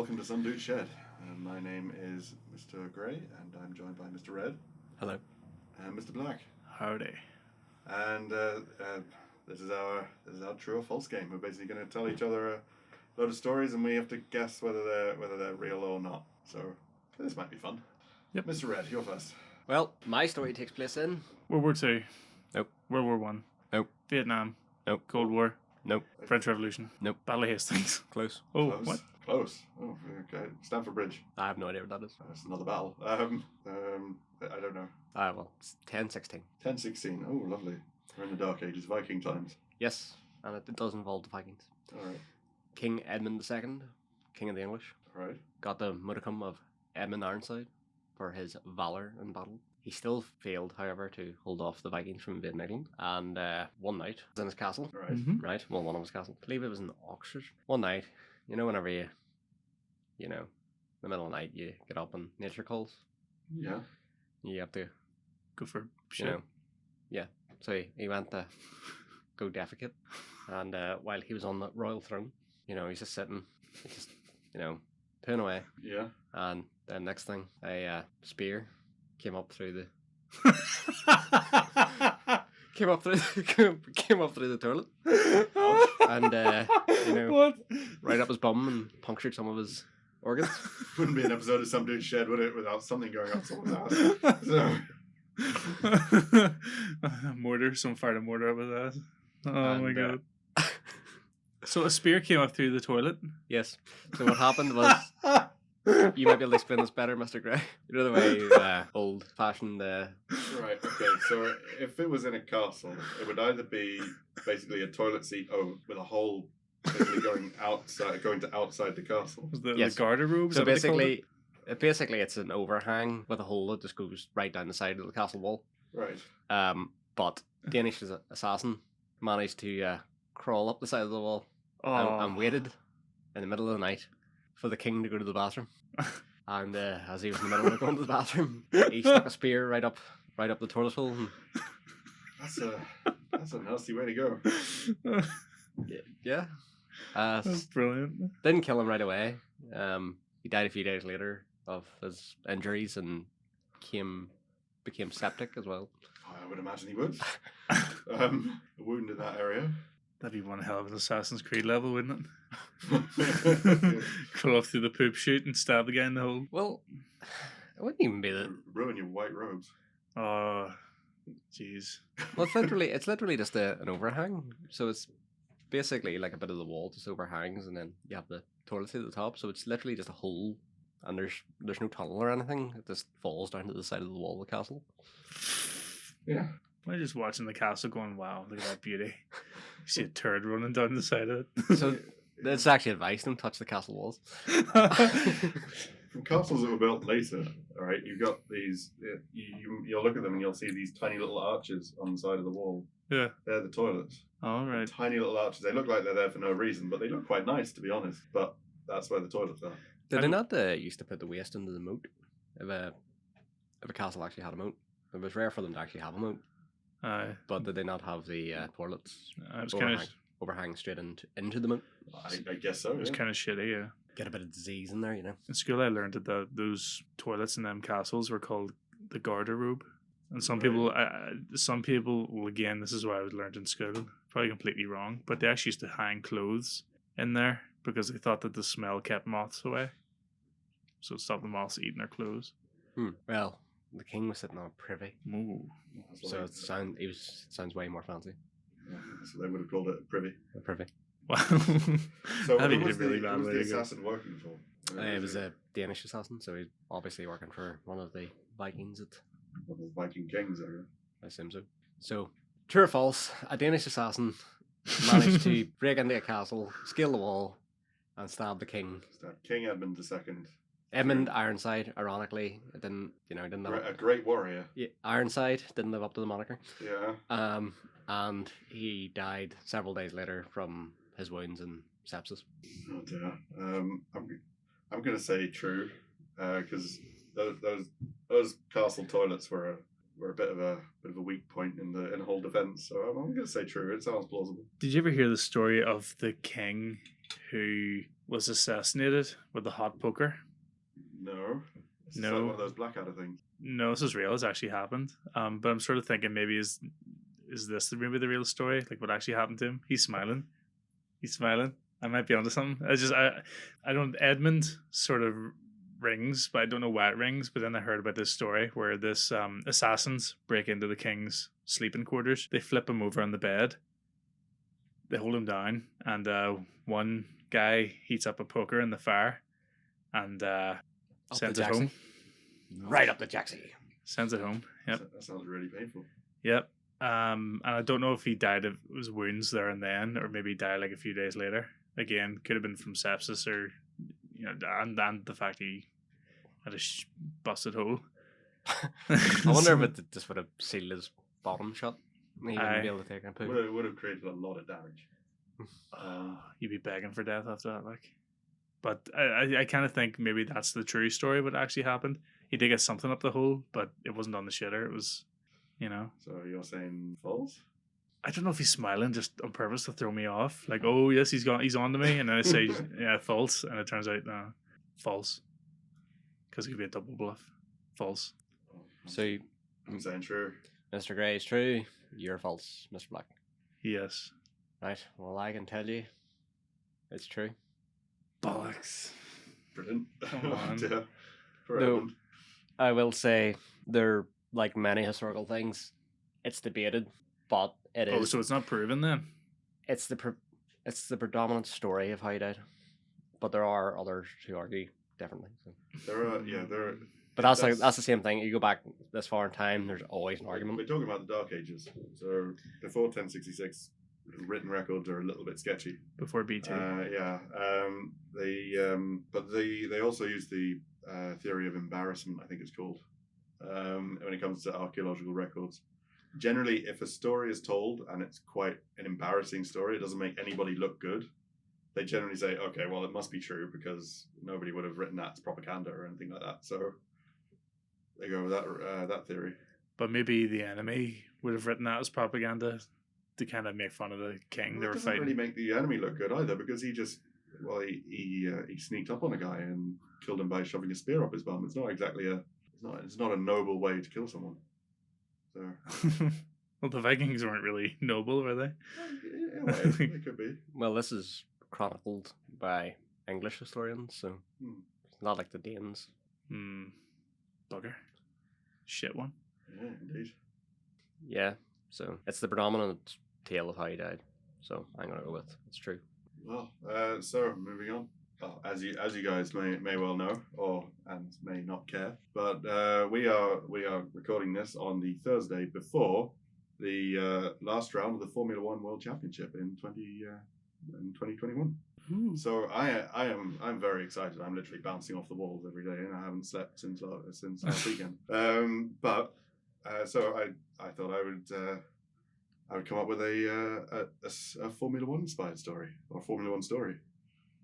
welcome to Some Dude Shed. My name is Mr. Grey, and I'm joined by Mr. Red. Hello. And Mr. Black. Howdy. And this is our true or false game. We're basically going to tell each other a load of stories, and we have to guess whether they're real or not. So this might be fun. Yep. Mr. Red, you're first. Well, my story takes place in... World War II. Nope. World War One. Nope. Vietnam. Nope. Cold War. Nope. French Revolution. Nope. Battle of Hastings. Close. Oh, Close. what? Close. Oh, okay. Stamford Bridge. I have no idea what that is. That's another battle. I don't know. Well, it's 1016. 1016. Oh, lovely. We're in the Dark Ages, Viking times. Yes, and it does involve the Vikings. All right. King Edmund II, King of the English, All right. got the modicum of Edmund Ironside for his valour in battle. He still failed, however, to hold off the Vikings from invading England. And one night, he was in his castle. All right. Mm-hmm. Right? Well, one of his castles. I believe it was in Oxford. One night, whenever you in the middle of the night, you get up and nature calls. Yeah. You have to, Go for you shit. know, yeah. So he went to go defecate. And while he was on the royal throne, he's just sitting, putting away. Yeah. And then next thing, a spear came up through the came up through the toilet, and What? right up his bum and punctured some of his organs. Wouldn't be an episode of Some Dude Shed, would it, without something going up someone's ass? So, Mortar. Someone fired a mortar up his ass. Oh And, my god. So a spear came up through the toilet. Yes. So what happened was, you might be able to explain this better, Mr. Gray. You know the way old-fashioned. right, okay, so if it was in a castle, it would either be basically a toilet seat with a hole basically going to outside the castle. Was the Yes. garter robe? Is So that what they called it? basically, it's an overhang with a hole that just goes right down the side of the castle wall. Right. But Danish assassin managed to crawl up the side of the wall Oh. and waited in the middle of the night for the king to go to the bathroom. And as he was in the middle of going to the bathroom, he stuck a spear right up the toilet hole. And, That's a nasty way to go. yeah. That's brilliant. Didn't kill him right away. He died a few days later of his injuries and became septic as well. I would imagine he would. A wound in that area. That'd be one hell of an Assassin's Creed level, wouldn't Yeah. it? Crawl off through the poop chute and stab the guy in the hole. Well, it wouldn't even be that. Ruin your white robes. Oh, jeez. Well, it's literally just an overhang. So it's basically like a bit of the wall just overhangs, and then you have the toilet seat at the top. So it's literally just a hole, and there's no tunnel or anything. It just falls down to the side of the wall of the castle. Yeah. I'm just watching the castle going, wow, look at that beauty. You see a turd running down the side of it. So it's actually advice: don't touch the castle walls. From castles that were built later, all right, you've got these. You'll look at them and you'll see these tiny little arches on the side of the wall. Yeah. They're the toilets. All right. Tiny little arches. They look like they're there for no reason, but they look quite nice, to be honest. But that's where the toilets are. Did they not used to put the waste into the moat? If a castle actually had a moat, it was rare for them to actually have a moat. But did they not have the toilets I was kind of overhang straight into the moat? I guess so. it was Yeah. kind of shitty, yeah. Get a bit of disease in there, In school, I learned that those toilets in them castles were called the garter robe. And some people, well, again, this is what I was learned in school, probably completely wrong, but they actually used to hang clothes in there because they thought that the smell kept moths away. So it stopped the moths eating their clothes. Well, the king was sitting on a privy, Ooh. That's what so they- it sounds way more fancy. yeah, so they would have called it a privy. A privy. Wow. So That'd who be was a really the, bad who was way the to go. assassin working for? It was a Danish assassin, so he's obviously working for one of the Vikings. One of the Viking kings, I guess. I assume so. So, true or false, a Danish assassin managed to break into a castle, scale the wall, and stab the king. King Edmund II. Edmund Ironside, ironically, didn't live A great warrior. yeah, Ironside didn't live up to the moniker. Yeah. And he died several days later from his wounds and sepsis. Oh dear. I'm going to say true, because those castle toilets were a bit of a weak point in the whole defense. So I'm going to say true. It sounds plausible. Did you ever hear the story of the king who was assassinated with a hot poker. No. It's No. like one of those Blackadder things. No, this is real. It's actually happened. But I'm sort of thinking maybe is this maybe the real story? Like what actually happened to him? He's smiling. He's smiling. I might be onto something. I don't. Edmund sort of rings, but I don't know why it rings. But then I heard about this story where this assassins break into the king's sleeping quarters. They flip him over on the bed. They hold him down, and one guy heats up a poker in the fire, and sends the it home. Right up the jacksie. Sends it home. Yep. That sounds really painful. Yep. And I don't know if he died of his wounds there and then, or maybe he died like a few days later. Again, could have been from sepsis, or and the fact he had a busted hole. I wonder if this would have sealed his bottom shut. He wouldn't be able to take a poo. Would have created a lot of damage. You'd be begging for death after that, like. But I kind of think maybe that's the true story. What actually happened? He did get something up the hole, but it wasn't on the shitter. It was, So you're saying false? I don't know if he's smiling just on purpose to throw me off. Like, oh yes, he's on to me, and then I say, yeah, false, and it turns out no, false, because it could be a double bluff. False. So, I'm saying true. Mr. Grey is true. You're false, Mr. Black. Yes. Right. Well, I can tell you, it's true. Bollocks. Brilliant. Come on. Yeah. For No. Edmund. I will say they're like many historical things. It's debated, but it Oh, is. so it's not proven then? It's the predominant story of how he died, but there are others who argue differently. So. There are. But that's the same thing. You go back this far in time, there's always an argument. We're talking about the Dark Ages. So before 1066, written records are a little bit sketchy. Before BT. They also use the theory of embarrassment, I think it's called, when it comes to archaeological records. Generally, if a story is told and it's quite an embarrassing story, it doesn't make anybody look good. They generally say, okay, well, it must be true because nobody would have written that as propaganda or anything like that. So they go with that theory. But maybe the enemy would have written that as propaganda to kind of make fun of the king Well, they it were doesn't fighting. really make the enemy look good either because he sneaked up on a guy and killed him by shoving a spear up his bum. It's not exactly it's not a noble way to kill someone. So Well, the Vikings weren't really noble, were they? in a way, it could be. Well, this is chronicled by English historians, so it's not like the Danes. Bugger. Shit one. Yeah, indeed. Yeah, so it's the predominant tale of how he died. So I'm gonna go with it's true. Well, so moving on. Well, as you guys may well know, and may not care, but we are recording this on the Thursday before the last round of the Formula One World Championship in 2021. Ooh. So I'm very excited. I'm literally bouncing off the walls every day, and I haven't slept since last weekend. So I thought I would come up with a Formula One inspired story or Formula One story.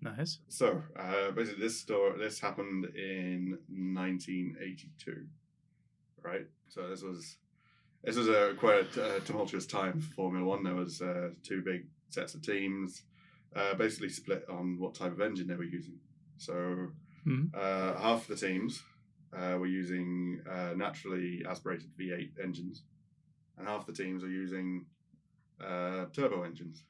Nice. So basically, this happened in 1982, right? So this was quite a tumultuous time for Formula One. There was two big sets of teams, basically split on what type of engine they were using. So half the teams were using naturally aspirated V8 engines, and half the teams are using turbo engines.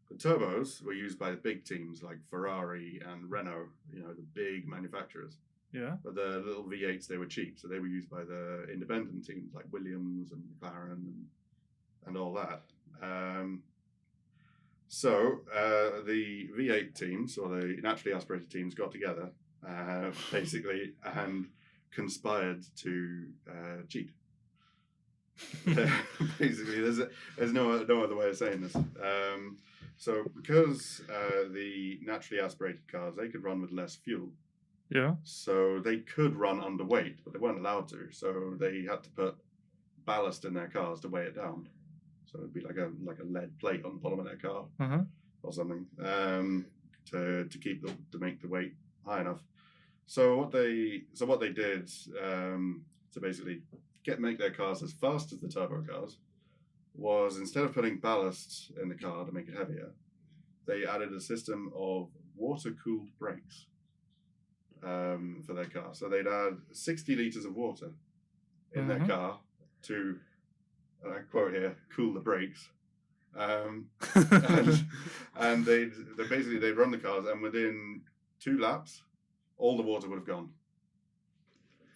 The turbos were used by the big teams like Ferrari and Renault, the big manufacturers. Yeah. But the little V8s, they were cheap, so they were used by the independent teams like Williams and McLaren and all that. So the V8 teams, or the naturally aspirated teams, got together basically and conspired to cheat. Basically, there's no other way of saying this. So because the naturally aspirated cars, they could run with less fuel. Yeah. So they could run underweight, but they weren't allowed to. So they had to put ballast in their cars to weigh it down. So it'd be like a lead plate on the bottom of their car or something to make the weight high enough. So what they did to basically make their cars as fast as the turbo cars was, instead of putting ballast in the car to make it heavier, they added a system of water-cooled brakes for their car. So they'd add 60 litres of water in their car to, and I quote here, cool the brakes. And they'd run the cars, and within 2 laps, all the water would have gone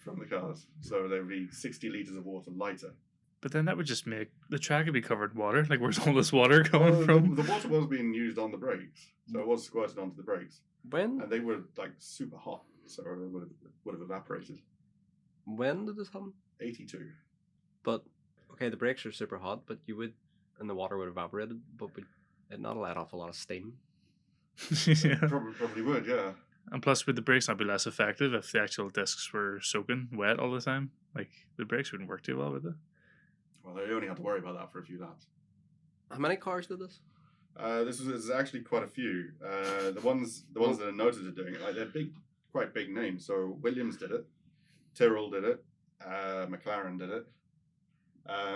from the cars. So there would be 60 litres of water lighter. But then that would just make the track would be covered in water. Like, where's all this water coming from? The water was being used on the brakes, so it was squirted onto the brakes, When and they were like super hot, so they would have evaporated. when did this happen? 82. But okay, the brakes are super hot, but you would, and the water would evaporated, but would it not let off a lot of steam? Yeah. Probably would, yeah. And plus, would the brakes not be less effective if the actual discs were soaking wet all the time? Like, the brakes wouldn't work too well, would they? Well, they only had to worry about that for a few laps. How many cars did this? This is actually quite a few. The ones that are noted are doing it, like they're quite big names. So Williams did it, Tyrrell did it, McLaren did it.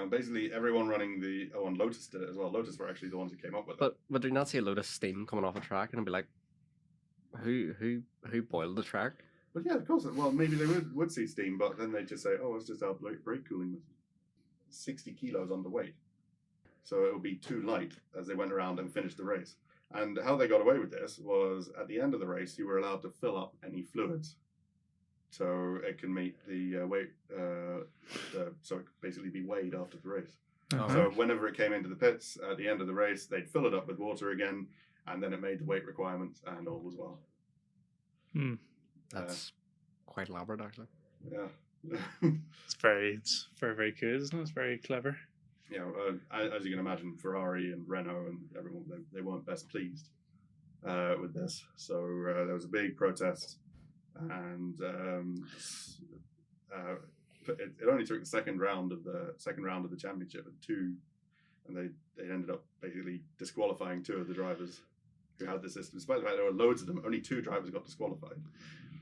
Basically, everyone running and Lotus did it as well. Lotus were actually the ones who came up with it. But would there not see a load of steam coming off a track and it'd be like, who boiled the track? But yeah, of course. Well, maybe they would see steam, but then they'd just say, "Oh, it's just our brake cooling with 60 kilos underweight." So it would be too light as they went around and finished the race. And how they got away with this was at the end of the race, you were allowed to fill up any fluids, so it can meet the weight. So it could basically be weighed after the race. Uh-huh. So whenever it came into the pits at the end of the race, they'd fill it up with water again, and then it made the weight requirements, and all was well. That's quite elaborate, actually. Yeah. It's very, very good, isn't it? It's very clever. You know, as you can imagine, Ferrari and Renault and everyone, they weren't best pleased with this. So there was a big protest, and it only took the second round of the championship at 2, and they ended up basically disqualifying 2 of the drivers who had the system. Despite the fact there were loads of them, only 2 drivers got disqualified.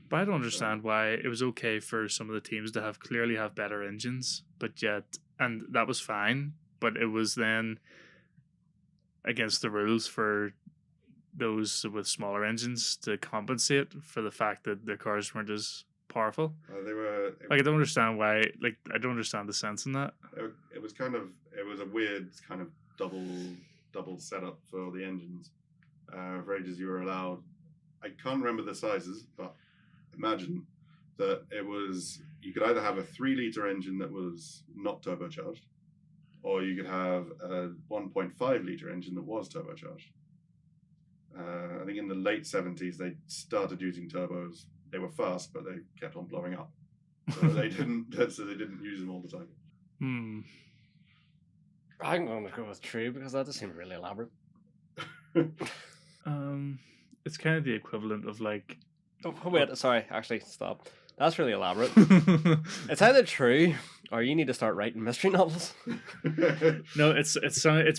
But I don't understand why it was okay for some of the teams to clearly have better engines, but yet, and that was fine, but it was then against the rules for those with smaller engines to compensate for the fact that their cars weren't as powerful. They were Like, I don't understand why. Like, I don't understand the sense in that. it was a weird kind of double setup for the engines. For ages you were allowed, I can't remember the sizes, but imagine that you could either have a 3-litre engine that was not turbocharged, or you could have a 1.5-litre engine that was turbocharged. I think in the late 70s they started using turbos. They were fast, but they kept on blowing up. So they didn't use them all the time. I'm going to go with true because that just seemed really elaborate. It's kind of the equivalent of like. Oh, wait, sorry, actually, stop. That's really elaborate. It's either true or you need to start writing mystery novels. No, it's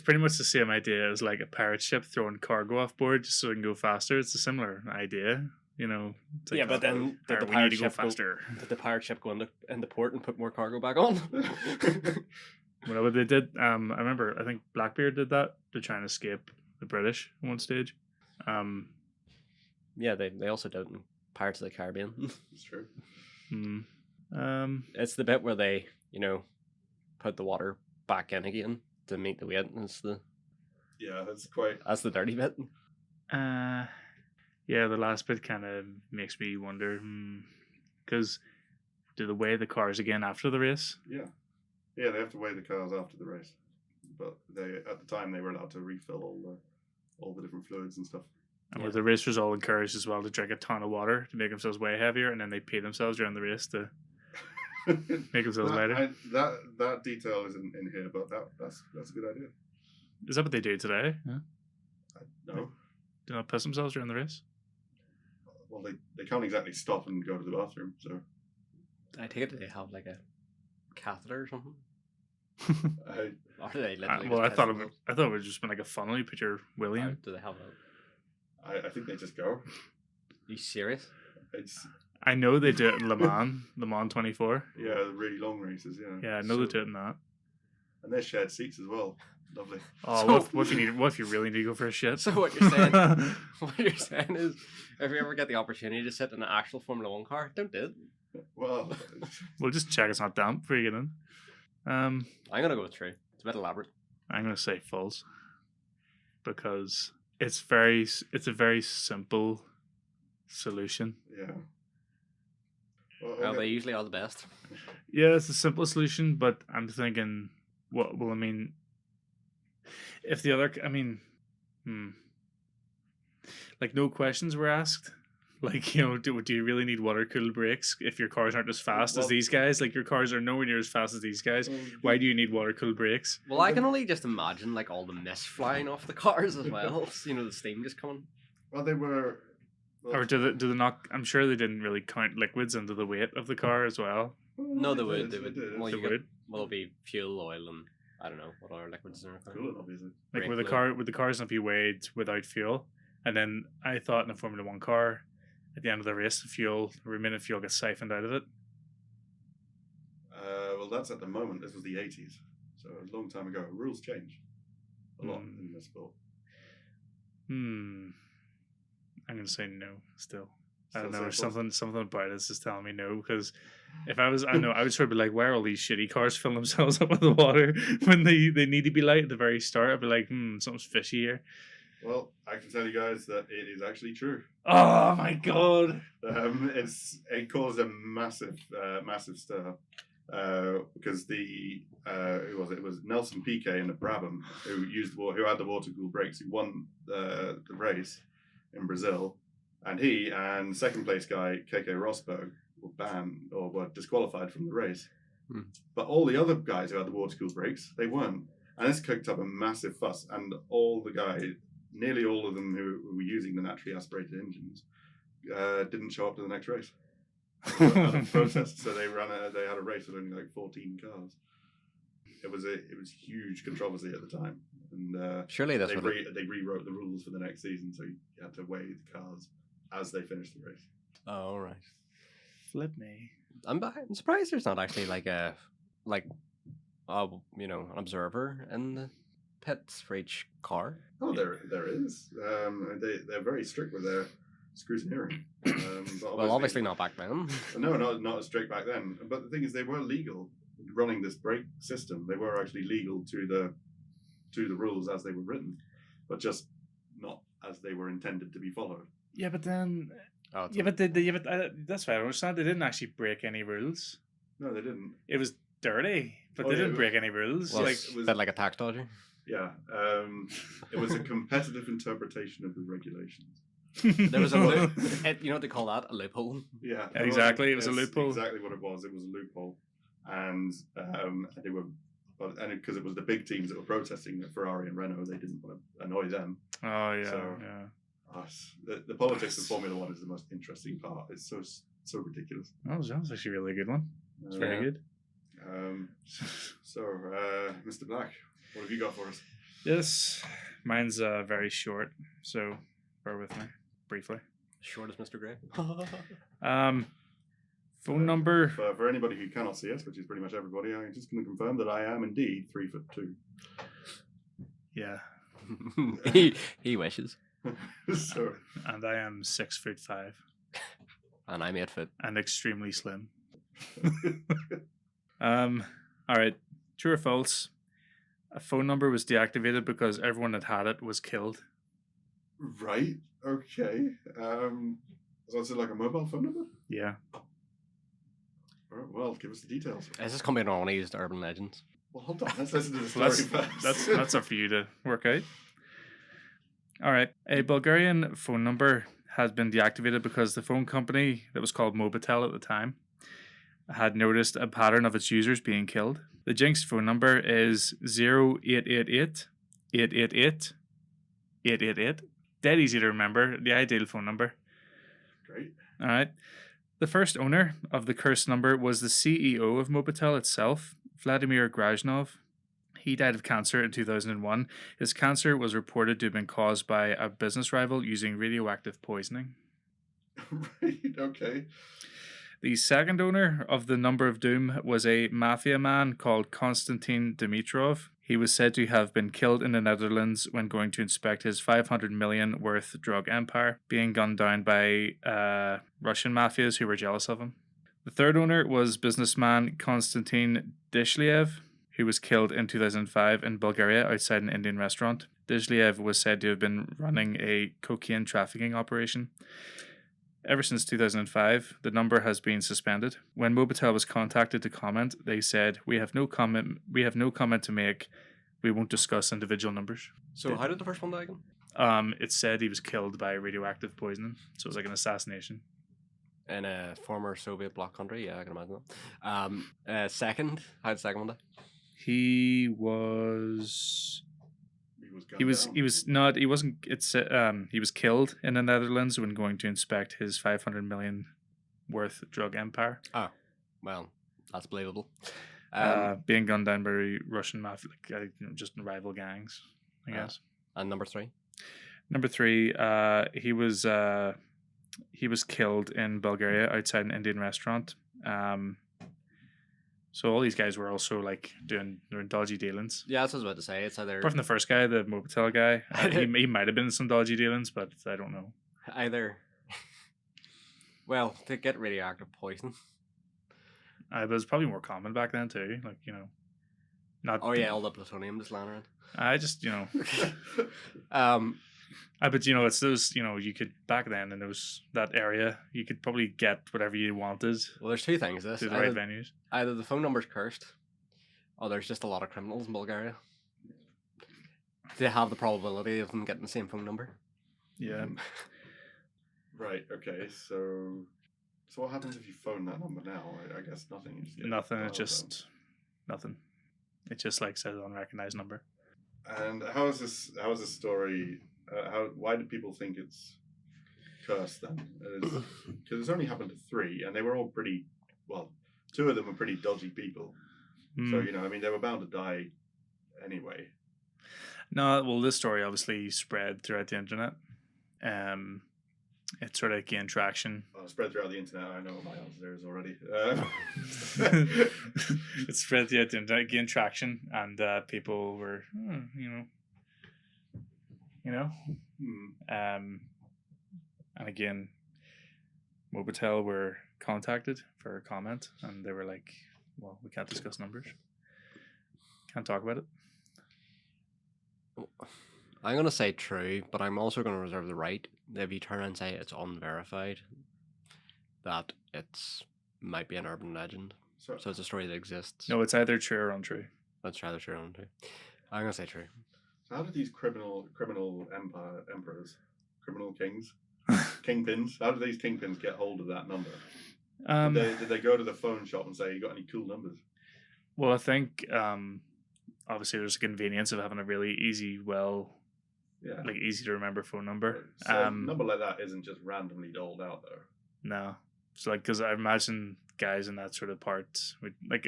pretty much the same idea as like a pirate ship throwing cargo off board just so it can go faster. It's a similar idea, you know. It's like, Yeah, but then did the we need pirate to go ship faster. Did the pirate ship go in the port and put more cargo back on? Whatever they did, I remember. I think Blackbeard did that to try and escape the British at one stage. Yeah, they also did it in Pirates of the Caribbean. It's true. It's the bit where they, put the water back in again to meet the weight. Yeah, That's the dirty bit. Yeah, the last bit kind of makes me wonder, because do they weigh the cars again after the race? Yeah, they have to weigh the cars after the race, but at the time they were allowed to refill all the different fluids and stuff. And were the racers all encouraged as well to drink a ton of water to make themselves way heavier, and then they pee themselves during the race to make themselves lighter? That detail isn't in here, but that's a good idea. Is that what they do today? Yeah. No. Do not piss themselves during the race? Well, they can't exactly stop and go to the bathroom, so. I take it they have like a catheter or something. Or do they literally Well, just I thought piss it would just been like a funnel. You put your willy in. Do they have that? I think they just go. Are you serious? I know they do it in Le Mans 24. Yeah, the really long races. Yeah. Yeah, I know they do it in that. And they're shared seats as well. Lovely. Oh, So- what if you really need to go for a shit? So what you're saying, what you're saying is, if you ever get the opportunity to sit in an actual Formula One car, don't do it. Well, We'll just check it's not damp before you get in. I'm gonna go with true. It's a bit elaborate. I'm gonna say false because it's a very simple solution. yeah. Well, they usually are the best. Yeah, it's a simple solution, but I'm thinking, what? Well, I mean, if the other, I mean, like no questions were asked. Like, you know, do you really need water cooled brakes if your cars aren't as fast as Well- these guys? Like your cars are nowhere near as fast as these guys. Why do you need water cooled brakes? Well, I can only just imagine like all the mist flying off the cars as well. You know, the steam just coming. Well, they were. Well, Or do they not? I'm sure they didn't really count liquids into the weight of the car as well. No, they would. They did, would. did. Well, They you get, would. well, it'll be fuel, oil, and I don't know what other liquids are. Coolant, obviously. Like Brake with the fluid. car, would the cars not be weighed without fuel? And then I thought in a Formula One car, at the end of the race, the remaining fuel gets siphoned out of it. Well, that's at the moment. This was the 80s, so a long time ago. Rules change a lot in this sport. I'm gonna say no. Still, I Still don't know. say There's false? something about this is telling me no. Because if I was, I know I would sort of be like, why are all these shitty cars filling themselves up with the water when they need to be light at the very start? I'd be like, something's fishy here. Well, I can tell you guys that it is actually true. Oh my god! It caused a massive stir because who was it? It was Nelson Piquet in the Brabham who had the water cooled brakes, who won the race in Brazil, and he and second place guy Keke Rosberg were banned or were disqualified from the race. But all the other guys who had the water cooled brakes, they weren't, and this cooked up a massive fuss. And all the guys, nearly all of them who were using the naturally aspirated engines, didn't show up to the next race. Out of protest, so they had a race with only like 14 cars. It was huge controversy at the time, and Surely that's they what. they rewrote the rules for the next season, so you had to weigh the cars as they finished the race. Oh, all right. Flip me. I'm surprised there's not actually like an observer in the pits for each car. Oh, there is. They're very strict with their scrutineering. But Well, obviously not back then. No, not as strict back then. But the thing is, they were legal running this brake system. They were actually legal to the rules as they were written, but just not as they were intended to be followed. Yeah, but then. Oh, it's Yeah, but that's why I don't understand. They didn't actually break any rules. No, they didn't. It was dirty, but Oh, they yeah, didn't break any rules. well, Like, it's it was- a bit like a tax dodger. Yeah, it was a competitive interpretation of the regulations. There was a you know what they call that? A loophole. Yeah, Exactly, it was a That's loophole. Exactly what it was. It was a loophole, and they were, because it was the big teams that were protesting, Ferrari and Renault. They didn't want to annoy them. Oh yeah, So- yeah. The politics of Formula One is the most interesting part. It's so ridiculous. That was actually a really good one. It's very Yeah. good. So, Mr. Black, what have you got for us? Yes, mine's very short, so bear with me briefly. Short as Mr. Gray. Phone number. For anybody who cannot see us, which is pretty much everybody, I'm just going to confirm that I am indeed 3'2". Yeah, he wishes. So, and I am 6'5" And I'm 8 foot. and extremely slim. All right, true or false? A phone number was deactivated because everyone that had it was killed. right, okay. So it's like a mobile phone number? Yeah. All right, well, give us the details. This is coming on one of these urban legends. Well, hold on, let's listen to the Well, story first. that's up for you to work out. All right. A Bulgarian phone number has been deactivated because the phone company that was called Mobitel at the time had noticed a pattern of its users being killed. The Jinx phone number is 0888 888 888. Dead easy to remember. The ideal phone number. Great. All right. The first owner of the cursed number was the CEO of Mobitel itself, Vladimir Grajnov. He died of cancer in 2001. His cancer was reported to have been caused by a business rival using radioactive poisoning. Right, okay. The second owner of the number of doom was a mafia man called Konstantin Dimitrov. He was said to have been killed in the Netherlands when going to inspect his 500 million worth drug empire, being gunned down by Russian mafias who were jealous of him. The third owner was businessman Konstantin Dishliev, who was killed in 2005 in Bulgaria outside an Indian restaurant. Dishliev was said to have been running a cocaine trafficking operation. Ever since 2005, the number has been suspended. When Mobitel was contacted to comment, they said, "We have no comment to make. We won't discuss individual numbers." So how did the first one die again? It said he was killed by radioactive poisoning, so it was like an assassination. In a former Soviet bloc country, yeah, I can imagine that. Second, how did the second one die? He was He was he was killed in the Netherlands when going to inspect his 500 million worth drug empire. Well, that's believable. Being gunned down by Russian mafia, just rival gangs, I guess. And number three? Number three, he was killed in Bulgaria outside an Indian restaurant. So all these guys were also like doing dodgy dealings. Yeah, that's what I was about to say. It's either Apart from the first guy, the Mobitel guy, he might have been in some dodgy dealings, but I don't know. Well, to get radioactive poison. But it was probably more common back then too. Like, not. Oh yeah, all the plutonium just lying around. I just but it's those, you could back then in that area, you could probably get whatever you wanted. Well, there's two things. This to the right venues. Either the phone number's cursed, or there's just a lot of criminals in Bulgaria. They have the probability of them getting the same phone number. Yeah. Right. Okay. So what happens if you phone that number now? I guess nothing. You just get nothing. dialed It's just nothing. It just like says unrecognized number. And how is this story? Why do people think it's cursed then? Because it's only happened to 3, and they were all pretty. Well, 2 of them were pretty dodgy people. So they were bound to die anyway. No, well, this story obviously spread throughout the internet. It sort of gained traction. Spread throughout the internet. I know what my answer is already. It spread throughout the internet, gained traction, and people were, and again, Mobitel were contacted for a comment, and they were like, "Well, we can't discuss numbers. Can't talk about it." I'm going to say true, but I'm also going to reserve the right, if you turn around and say it's unverified, that it's might be an urban legend. So it's a story that exists. No, it's either true or untrue. Let's rather true or untrue. I'm going to say true. So how did these criminal emperors, criminal kings, kingpins, how did these kingpins get hold of that number? Did they go to the phone shop and say, "You got any cool numbers?" Well, I think obviously there's a convenience of having a really easy to remember phone number. So a number like that isn't just randomly doled out though. No, so because I imagine guys in that sort of part would the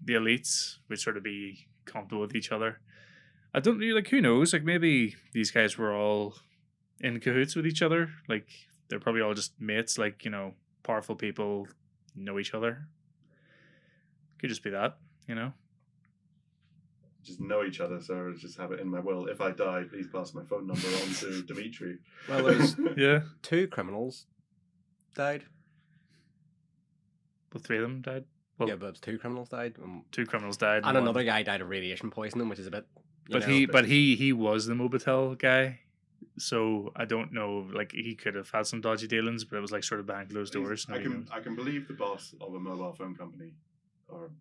elites would sort of be comfortable with each other. I don't know, who knows? Maybe these guys were all in cahoots with each other. They're probably all just mates. Powerful people know each other. Could just be that, Just know each other, so just have it in my will. If I die, please pass my phone number on to Dimitri. Well, there's 2 criminals died. Well, 3 of them died. Well, yeah, but 2 criminals died. 2 criminals died, and another guy died of radiation poisoning, which is a bit. He was the Mobitel guy, so I don't know. He could have had some dodgy dealings, but it was sort of behind closed doors. I can believe the boss of a mobile phone company, or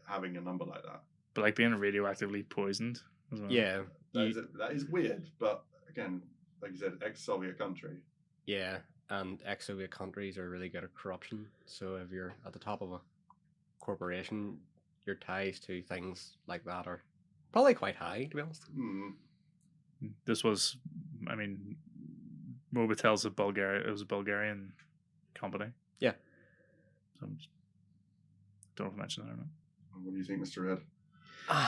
having a number like that. But being radioactively poisoned as well. Yeah. That is weird, but again, like you said, ex-Soviet country. Yeah, and ex-Soviet countries are really good at corruption. So if you're at the top of a corporation, your ties to things like that are probably quite high, to be honest. This was, Mobitel's a Bulgarian company. Yeah. So don't know if I mentioned that or not. What do you think, Mr. Red?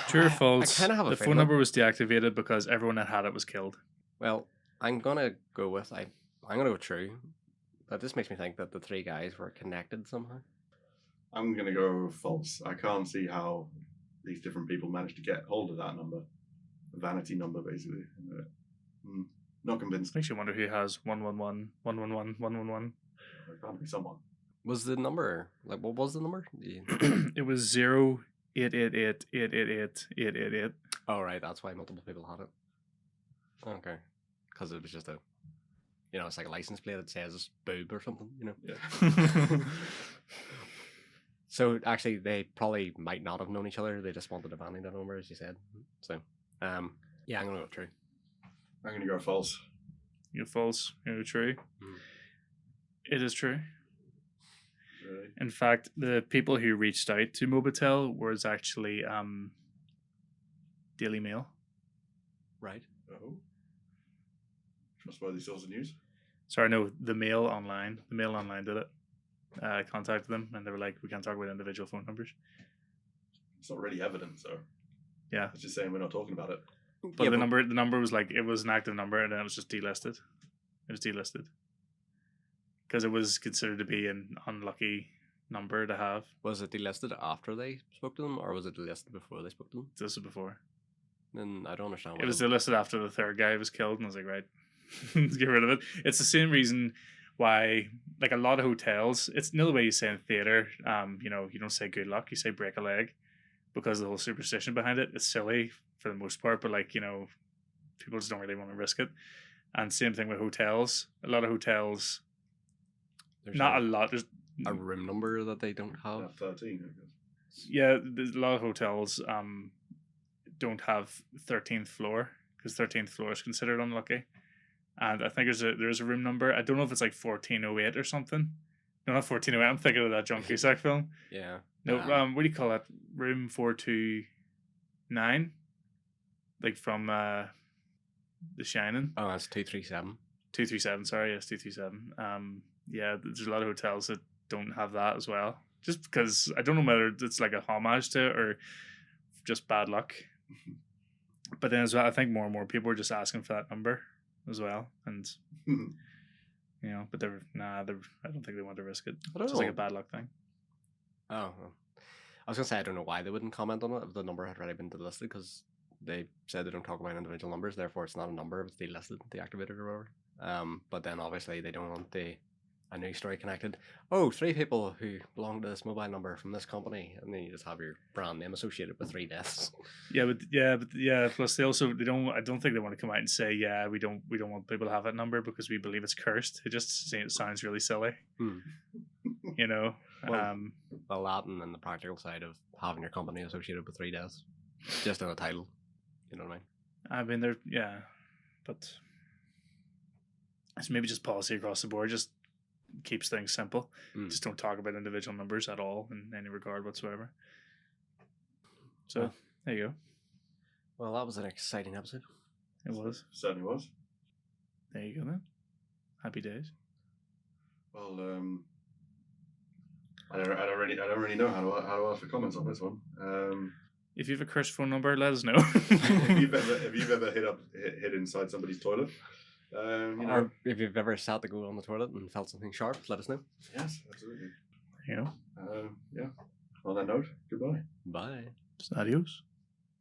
True or false? I kind of have the phone number was deactivated because everyone that had it was killed. Well, I'm gonna go with I'm gonna go true, but this makes me think that the 3 guys were connected somehow. I'm gonna go false. I can't see how these different people managed to get hold of that number, a vanity number, basically. Not convinced. Makes you wonder who has 111, 111, 111. There can't be someone. Was the number like what was the number? Yeah. It was 08888888888. Oh right, that's why multiple people had it. Okay, because it was just a, it's like a license plate that says boob or something, Yeah. So actually, they probably might not have known each other. They just wanted a vanity number, as you said. So, yeah, I'm gonna go true. I'm gonna go false. You're false. You're true. Mm. It is true. Really? In fact, the people who reached out to Mobitel was actually Daily Mail. Right. Oh. Trustworthy source of news. Sorry, no, the Mail Online. The Mail Online did it. I contacted them and they were like, we can't talk about individual phone numbers. It's not really evidence, so. Yeah. It's just saying we're not talking about it. But the number was like, it was an active number and then it was just delisted. It was delisted. Because it was considered to be an unlucky number to have. Was it delisted after they spoke to them, or was it delisted before they spoke to them? This was before. Then I don't understand. It was delisted after the third guy was killed, and I was like, right, let's get rid of it. It's the same reason why, like a lot of hotels, it's another way you say in theater. You don't say good luck, you say break a leg, because of the whole superstition behind it. It's silly for the most part, but people just don't really want to risk it. And same thing with hotels. A lot of hotels, There's not a lot. There's a room number that they don't have. 13, I guess. yeah, there's a lot of hotels don't have 13th floor because 13th floor is considered unlucky. And I think there's a room number. I don't know if it's like 1408 or something. No, not 1408. I'm thinking of that John Cusack film. Yeah. No, what do you call that? Room 429, like from The Shining. Oh, that's 237. 237. Sorry, yes, 237. Yeah, there's a lot of hotels that don't have that as well. Just because I don't know whether it's like a homage to it or just bad luck. But then as well, I think more and more people are just asking for that number as well, and but I don't think they want to risk it. I don't It's just like a know. bad luck thing. Oh, well. I was gonna say I don't know why they wouldn't comment on it if the number had already been delisted, because they said they don't talk about individual numbers, therefore it's not a number if it's delisted, deactivated or whatever. But then obviously they don't want a news story connected. Oh, 3 people who belong to this mobile number from this company, and then you just have your brand name associated with 3 deaths. But plus they don't. I don't think they want to come out and say we don't want people to have that number because we believe it's cursed. It just sounds really silly. Well, Um, the Latin and the practical side of having your company associated with 3 deaths, just in a title. You know what I mean? but it's maybe just policy across the board. Just keeps things simple. Just don't talk about individual numbers at all in any regard whatsoever. So Well. there you go. Well, that was an exciting episode. It was. Certainly was. There you go then. Happy days. Well, I don't really know how to ask for comments on this one. If you have a cursed phone number, let us know. if you've ever hid inside somebody's toilet, Or if you've ever sat to go on the toilet and felt something sharp, let us know. Yes, absolutely. Yeah. Yeah. On that note, goodbye. Bye. Adios.